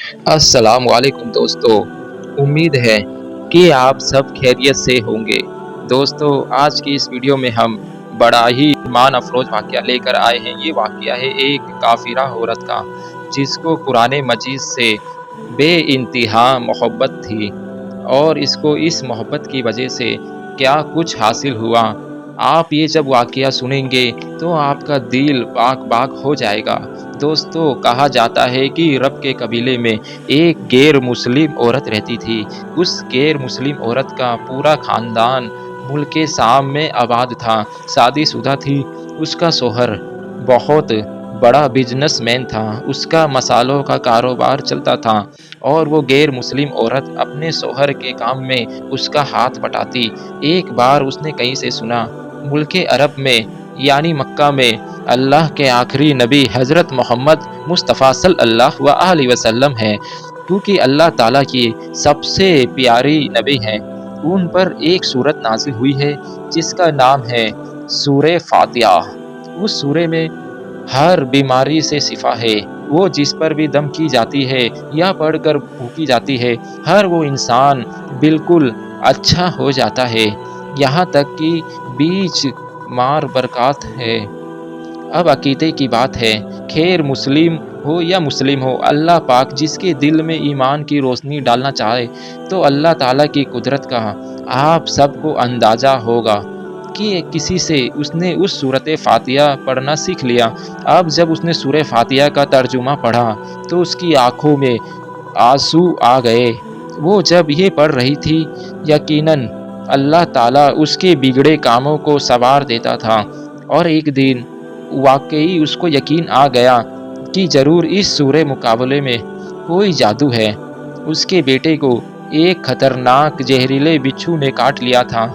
السلام علیکم دوستو، امید ہے کہ آپ سب خیریت سے ہوں گے۔ دوستو، آج کی اس ویڈیو میں ہم بڑا ہی ایمان افروز واقعہ لے کر آئے ہیں۔ یہ واقعہ ہے ایک کافرہ عورت کا، جس کو قرآن مجید سے بے انتہا محبت تھی، اور اس کو اس محبت کی وجہ سے کیا کچھ حاصل ہوا۔ آپ یہ جب واقعہ سنیں گے تو آپ کا دل باغ باغ ہو جائے گا۔ دوستو، کہا جاتا ہے کہ رب کے قبیلے میں ایک غیر مسلم عورت رہتی تھی۔ اس غیر مسلم عورت کا پورا خاندان ملک شام میں آباد تھا، شادی شدہ تھی۔ اس کا شوہر بہت بڑا بزنس مین تھا، اس کا مصالحوں کا کاروبار چلتا تھا، اور وہ غیر مسلم عورت اپنے شوہر کے کام میں اس کا ہاتھ بٹاتی۔ ایک بار اس نے کہیں سے سنا، ملک عرب میں یعنی مکہ میں اللہ کے آخری نبی حضرت محمد مصطفیٰ صلی اللہ علیہ وسلم ہیں، کیونکہ اللہ تعالیٰ کی سب سے پیاری نبی ہیں۔ ان پر ایک سورت نازل ہوئی ہے جس کا نام ہے سورہ فاتحہ۔ اس سورے میں ہر بیماری سے شفا ہے۔ وہ جس پر بھی دم کی جاتی ہے یا پڑھ کر پھونکی جاتی ہے، ہر وہ انسان بالکل اچھا ہو جاتا ہے، یہاں تک کہ بیچ مار برکات ہے۔ اب عقیدے کی بات ہے، خیر مسلم ہو یا مسلم ہو، اللہ پاک جس کے دل میں ایمان کی روشنی ڈالنا چاہے تو اللہ تعالیٰ کی قدرت کا آپ سب کو اندازہ ہوگا کہ کسی سے اس نے اس سورۃ فاتحہ پڑھنا سیکھ لیا۔ اب جب اس نے سورہ فاتحہ کا ترجمہ پڑھا تو اس کی آنکھوں میں آنسو آ گئے۔ وہ جب یہ پڑھ رہی تھی، یقیناً اللہ تعالیٰ اس کے بگڑے کاموں کو سنوار دیتا تھا، اور ایک دن واقعی اس کو یقین آ گیا کہ ضرور اس سورہ مقابلے میں کوئی جادو ہے۔ اس کے بیٹے کو ایک خطرناک زہریلے بچھو نے کاٹ لیا تھا۔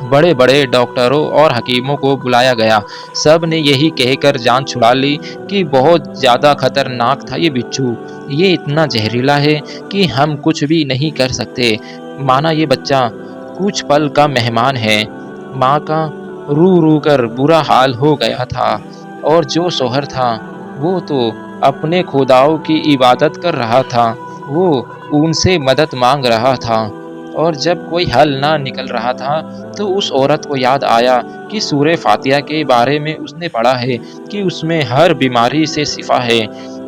بڑے بڑے ڈاکٹروں اور حکیموں کو بلایا گیا، سب نے یہی کہہ کر جان چھڑا لی کہ بہت زیادہ خطرناک تھا یہ بچھو، یہ اتنا زہریلا ہے کہ ہم کچھ بھی نہیں کر سکتے۔ مانا یہ بچہ کچھ پل کا مہمان ہے۔ ماں کا رو رو کر برا حال ہو گیا تھا، اور جو شوہر تھا وہ تو اپنے خداؤں کی عبادت کر رہا تھا، وہ ان سے مدد مانگ رہا تھا، اور جب کوئی حل نہ نکل رہا تھا تو اس عورت کو یاد آیا کہ سورہ فاتحہ کے بارے میں اس نے پڑھا ہے کہ اس میں ہر بیماری سے شفا ہے۔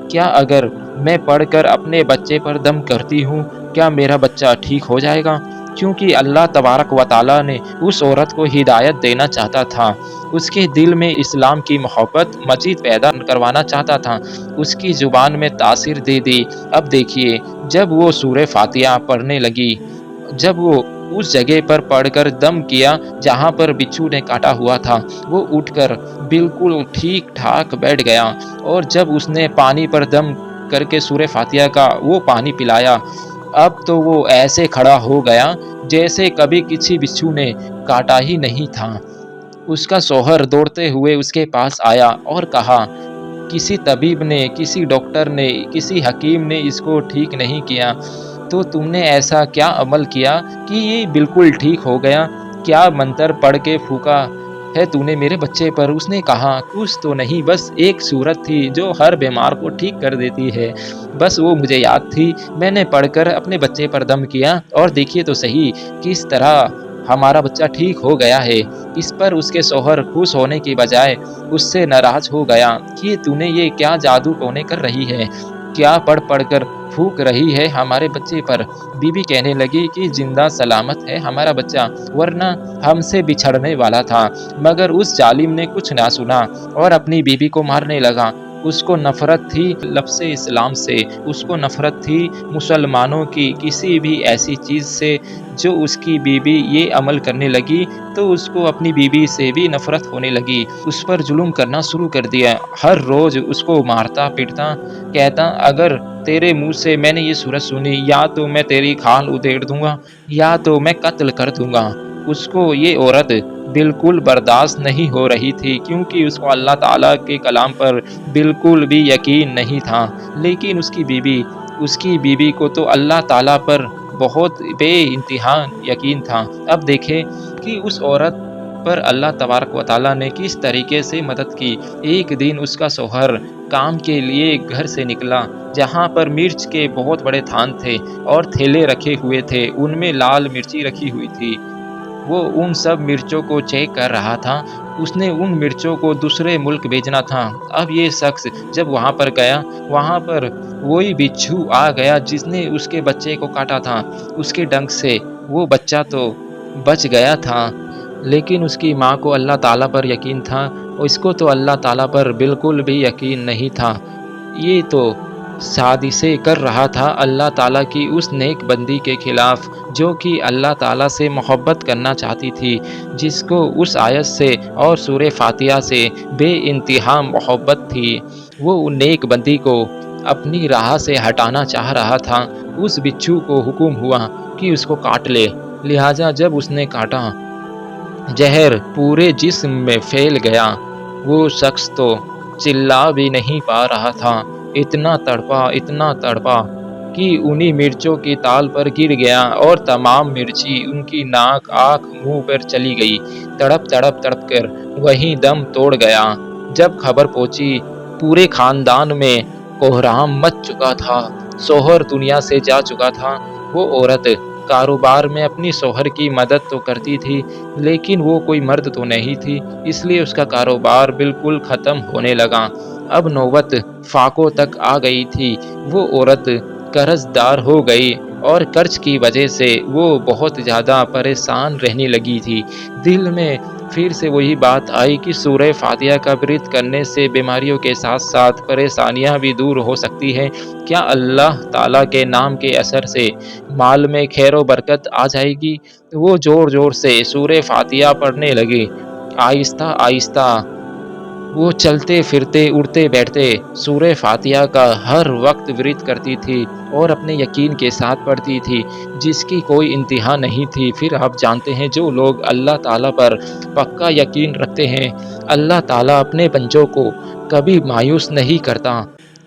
کیا اگر میں پڑھ کر اپنے بچے پر دم کرتی ہوں، کیا میرا بچہ ٹھیک ہو جائے گا؟ کیونکہ اللہ تبارک و تعالیٰ نے اس عورت کو ہدایت دینا چاہتا تھا، اس کے دل میں اسلام کی محبت مزید پیدا کروانا چاہتا تھا، اس کی زبان میں تاثیر دے دی۔ اب دیکھیے، جب وہ سورہ فاتحہ پڑھنے لگی، جب وہ اس جگہ پر پڑھ کر دم کیا جہاں پر بچھو نے کاٹا ہوا تھا، وہ اٹھ کر بالکل ٹھیک ٹھاک بیٹھ گیا، اور جب اس نے پانی پر دم کر کے سورہ فاتحہ کا وہ پانی پلایا، اب تو وہ ایسے کھڑا ہو گیا جیسے کبھی کسی بچھو نے کاٹا ہی نہیں تھا۔ اس کا شوہر دوڑتے ہوئے اس کے پاس آیا اور کہا، کسی طبیب نے، کسی ڈاکٹر نے، کسی حکیم نے اس کو ٹھیک نہیں کیا، تو تم نے ایسا کیا عمل کیا کہ یہ بالکل ٹھیک ہو گیا؟ کیا منتر پڑھ کے پھونکا ہے تو نے میرے بچے پر؟ اس نے کہا، کچھ تو نہیں، بس ایک صورت تھی جو ہر بیمار کو ٹھیک کر دیتی ہے، بس وہ مجھے یاد تھی، میں نے پڑھ کر اپنے بچے پر دم کیا، اور دیکھیے تو صحیح کس طرح ہمارا بچہ ٹھیک ہو گیا ہے۔ اس پر اس کے شوہر خوش ہونے کی بجائے اس سے ناراض ہو گیا کہ تو نے یہ کیا جادو ٹونے کر رہی ہے، کیا پڑھ پڑھ کر پھونک رہی ہے ہمارے بچے پر؟ بی بی کہنے لگی کہ زندہ سلامت ہے ہمارا بچہ، ورنہ ہم سے بچھڑنے والا تھا۔ مگر اس ظالم نے کچھ نہ سنا اور اپنی بیوی کو مارنے لگا۔ اس کو نفرت تھی لفظ اسلام سے، اس کو نفرت تھی مسلمانوں کی کسی بھی ایسی چیز سے۔ جو اس کی بیوی یہ عمل کرنے لگی تو اس کو اپنی بیوی سے بھی نفرت ہونے لگی، اس پر ظلم کرنا شروع کر دیا، ہر روز اس کو مارتا پیٹتا، کہتا، اگر تیرے منہ سے میں نے یہ سورت سنی، یا تو میں تیری کھال ادھیڑ دوں گا یا تو میں قتل کر دوں گا۔ اس کو یہ عورت بالکل برداشت نہیں ہو رہی تھی، کیونکہ اس کو اللہ تعالیٰ کے کلام پر بالکل بھی یقین نہیں تھا، لیکن اس کی بیوی کو تو اللہ تعالیٰ پر بہت بے انتہا یقین تھا۔ اب دیکھیں کہ اس عورت پر اللہ تبارک و تعالیٰ نے کس طریقے سے مدد کی۔ ایک دن اس کا شوہر काम के लिए घर से निकला, जहाँ पर मिर्च के बहुत बड़े थान थे और थैले रखे हुए थे, उनमें लाल मिर्ची रखी हुई थी। वो उन सब मिर्चों को चेक कर रहा था। उसने उन मिर्चों को दूसरे मुल्क भेजना था। अब ये शख्स जब वहाँ पर गया, वहाँ पर वही बिच्छू आ गया जिसने उसके बच्चे को काटा था। उसके डंक से वो बच्चा तो बच गया था, लेकिन उसकी माँ को अल्लाह ताला पर यकीन था, और इसको तो अल्लाह ताला पर बिल्कुल भी यकीन नहीं था। ये तो साजिशें कर रहा था अल्लाह ताला की उस नेक बंदी के खिलाफ, जो कि अल्लाह ताला से मोहब्बत करना चाहती थी, जिसको उस आयत से और सूरे फातिहा से बेइंतहा मोहब्बत थी। वो उन नेक बंदी को अपनी राह से हटाना चाह रहा था। उस बिच्छू को हुक्म हुआ कि उसको काट ले। लिहाजा जब उसने काटा, जहर पूरे जिस्म में फैल गया। वो शख्स तो चिल्ला भी नहीं पा रहा था। इतना तड़पा कि उन्हीं मिर्चों की ताल पर गिर गया और तमाम मिर्ची उनकी नाक, आँख, मुँह पर चली गई। तड़प कर वहीं दम तोड़ गया। जब खबर पहुँची, पूरे खानदान में कोहराम मच चुका था। शौहर दुनिया से जा चुका था। वो औरत कारोबार में अपनी शौहर की मदद तो करती थी, लेकिन वो कोई मर्द तो नहीं थी, इसलिए उसका कारोबार बिल्कुल ख़त्म होने लगा। अब नौबत फाकों तक आ गई थी। वो औरत कर्ज़दार हो गई और कर्ज़ की वजह से वो बहुत ज़्यादा परेशान रहने लगी थी। दिल में फिर से वही बात आई कि सूरह फातिहा का विर्द करने से बीमारियों के साथ-साथ परेशानियाँ भी दूर हो सकती हैं। क्या अल्लाह ताला के नाम के असर से माल में खैर व बरकत आ जाएगी? वो ज़ोर-ज़ोर से सूरह फातिहा पढ़ने लगी। आहिस्ता-आहिस्ता वो चलते-फिरते, उठते-बैठते सूरह फातिहा का हर वक़्त विर्द करती थी और अपने यकीन के साथ पढ़ती थी, जिसकी कोई इंतहा नहीं थी। फिर आप जानते हैं, जो लोग अल्लाह ताला पर पक्का यकीन रखते हैं, अल्लाह ताला अपने बंदों को कभी मायूस नहीं करता,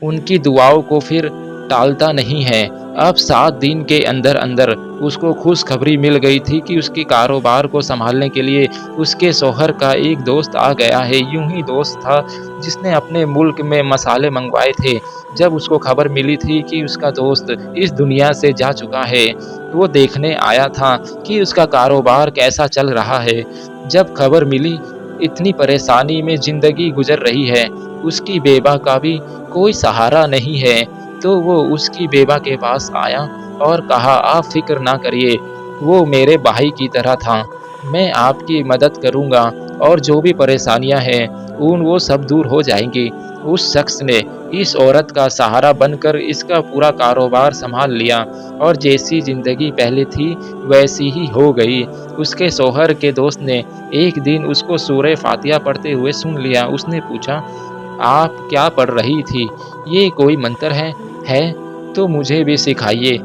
उनकी दुआओं को फिर टालता नहीं है। अब 7 दिन के अंदर-अंदर उसको खुशखबरी मिल गई थी कि उसके कारोबार को सँभालने के लिए उसके शौहर का एक दोस्त आ गया है। यूँ ही दोस्त था जिसने अपने मुल्क में मसाले मंगवाए थे। जब उसको खबर मिली थी कि उसका दोस्त इस दुनिया से जा चुका है, वो देखने आया था कि उसका कारोबार कैसा चल रहा है। जब खबर मिली, इतनी परेशानी में ज़िंदगी गुज़र रही है, उसकी बेवा का भी कोई सहारा नहीं है, तो वो उसकी बेवा के पास आया और कहा, आप फ़िक्र ना करिए, वो मेरे भाई की तरह था। मैं आपकी मदद करूँगा और जो भी परेशानियाँ हैं, वो सब दूर हो जाएँगी। उस शख्स ने इस औरत का सहारा बनकर इसका पूरा कारोबार सँभाल लिया और जैसी ज़िंदगी पहले थी, वैसी ही हो गई। उसके शौहर के दोस्त ने एक दिन उसको सूरह फातिहा पढ़ते हुए सुन लिया। उसने पूछा, आप क्या पढ़ रही थी? ये कोई मंत्र है? तो मुझे भी सिखाइए।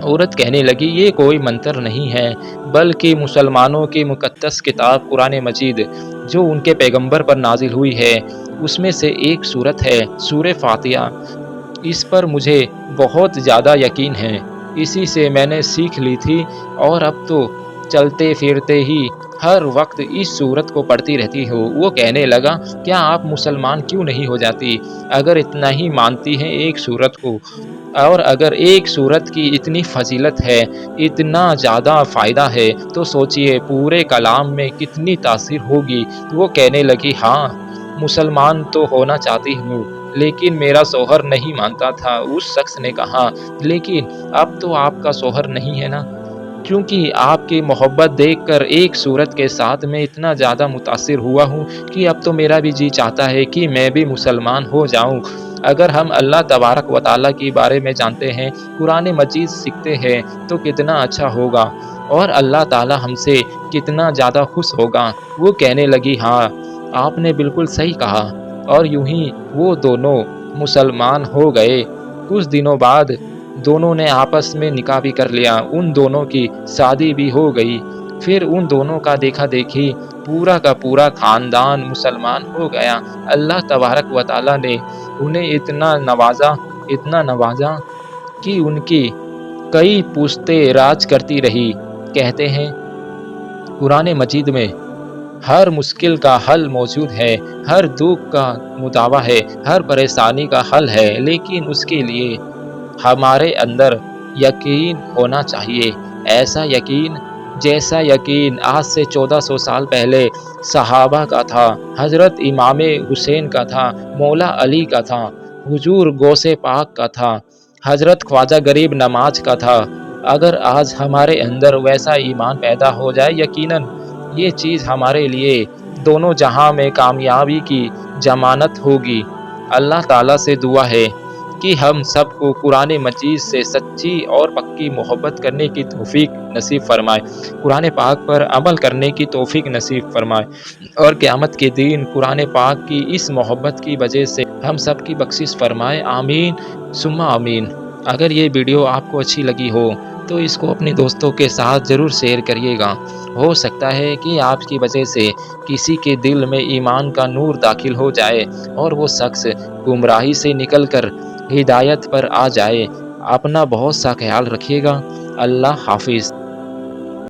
औरत कहने लगी, ये कोई मंत्र नहीं है, बल्कि मुसलमानों की मुक़द्दस किताब कुरान मजीद, जो उनके पैगंबर पर नाज़िल हुई है, उसमें से एक सूरत है, सूरह फातिहा। इस पर मुझे बहुत ज़्यादा यकीन है। इसी से मैंने सीख ली थी और अब तो चलते-फिरते ही हर वक़्त इस सूरत को पढ़ती रहती हूँ। वो कहने लगा, क्या आप मुसलमान क्यों नहीं हो जाती? अगर इतना ही मानती हैं एक सूरत को, और अगर एक सूरत की इतनी फ़ज़ीलत है, इतना ज़्यादा फ़ायदा है, तो सोचिए पूरे कलाम में कितनी तासीर होगी। वो कहने लगी, हाँ, मुसलमान तो होना चाहती हूँ, लेकिन मेरा शौहर नहीं मानता था। उस शख्स ने कहा, लेकिन अब तो आपका शौहर नहीं है ना? क्योंकि आपकी मोहब्बत देखकर एक सूरत के साथ मैं इतना ज़्यादा मुतासिर हुआ हूँ कि अब तो मेरा भी जी चाहता है कि मैं भी मुसलमान हो जाऊँ। अगर हम अल्लाह तबारक व तआला के बारे में जानते हैं, कुरान मजीद सीखते हैं, तो कितना अच्छा होगा और अल्लाह ताला हमसे कितना ज़्यादा खुश होगा। वो कहने लगी, हाँ, आपने बिल्कुल सही कहा, और यूँ ही वो दोनों मुसलमान हो गए। कुछ दिनों बाद दोनों ने आपस में निकाह भी कर लिया। उन दोनों की शादी भी हो गई। फिर उन दोनों का देखा-देखी पूरा का पूरा ख़ानदान मुसलमान हो गया। अल्लाह तबारक व तआला ने उन्हें इतना नवाज़ा कि उनकी कई पुश्तें राज करती रही। कहते हैं कुरान मजीद में, हर मुश्किल का हल मौजूद है, हर दुःख का मुदावा है, हर परेशानी का हल है, लेकिन उसके लिए हमारे अंदर यकीन होना चाहिए। ऐसा यकीन जैसा यकीन आज से 1400 साल पहले सहाबा का था, हज़रत इमाम हुसैन का था, मौला अली का था, हुजूर गौसे पाक का था, हज़रत ख्वाजा गरीब नवाज का था। अगर आज हमारे अंदर वैसा ईमान पैदा हो जाए, यकीनन ये चीज़ हमारे लिए दोनों जहां में कामयाबी की ज़मानत होगी। अल्लाह ताला से दुआ है कि हम सबको कुरान मजीद से सच्ची और पक्की मोहब्बत करने की तौफीक नसीब फरमाए, कुरान पाक पर अमल करने की तौफीक नसीब फरमाए और क़यामत के दिन कुरान पाक की इस मोहब्बत की वजह से हम सब की बख्शिश फरमाए। आमीन सुम्मा आमीन। अगर ये वीडियो आपको अच्छी लगी हो तो इसको अपने दोस्तों के साथ ज़रूर शेयर करिएगा। हो सकता है कि आपकी वजह से किसी के दिल में ईमान का नूर दाखिल हो जाए और वो शख्स गुमराही से निकलकर हिदायत पर आ जाए। अपना बहुत सा ख्याल रखिएगा। अल्लाह हाफ़िज़।